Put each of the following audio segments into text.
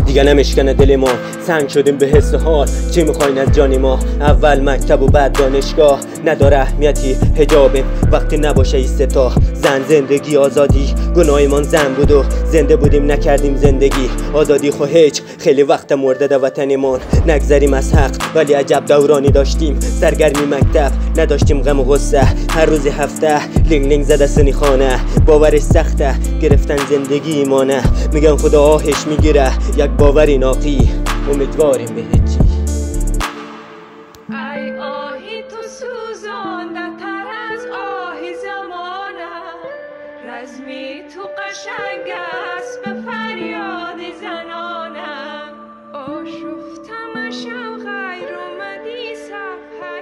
دیگه نمیشکنه دل ما، سنگ شدیم به حس حال. چی میخواین از جانی ما؟ اول مکتب و بعد دانشگاه. نداره اهمیتی حجابیم وقتی نباشه این ستا. زن، زندگی، آزادی، گناهیمان زن بود و زنده بودیم نکردیم زندگی. آزادی خو هیچ، خیلی وقت مرده ده وطنیمان. نگذریم از حق ولی عجب دورانی داشتیم. سرگرمی مکتب نداشتیم، غم و غصه. هر روز هفته لینگ لینگ زده سنی خانه. باورش سخته گرفتن زندگی ایمانه. میگن خدا آهش میگیره، یک باوری ناقی، امیدواریم به هیچی. ای آهی تو سوزانده تر از آهی زمانم. رزمی تو قشنگ است به فریاد زنانم. آشفتم شب غیر اومدی صفحه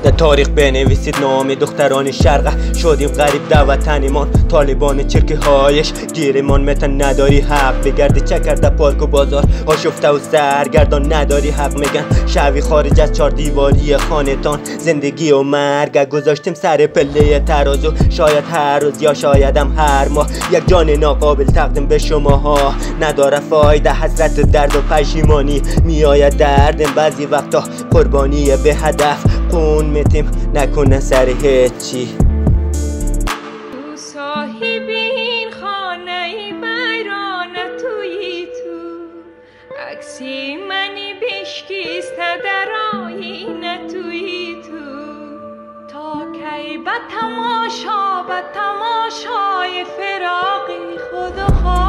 در تاریخ بنویسید نام دختران شرق. شدیم غریب در وطنیمان، طالبان چرکه هایش گیرمان. متن نداری حق بگردی چه کرده پارک و بازار. آشفته و سرگردان نداری حق میگن شوی خارج از چار دیواری خانتان. زندگی و مرگ گذاشتیم سر پله ترازو. شاید هر روز یا شایدم هر ماه یک جان ناقابل تقدیم به شماها. نداره فایده حسرت درد و پشیمانی. میآید دردم بعضی وقتا قربانی به هدف. خون میتیم نکنه سر هیچی. تو صاحب این خانه ویران تویی تو. عکسی منی بشکسته در آینه تویی تو. تا کی به تماشای فراقی خود خواهی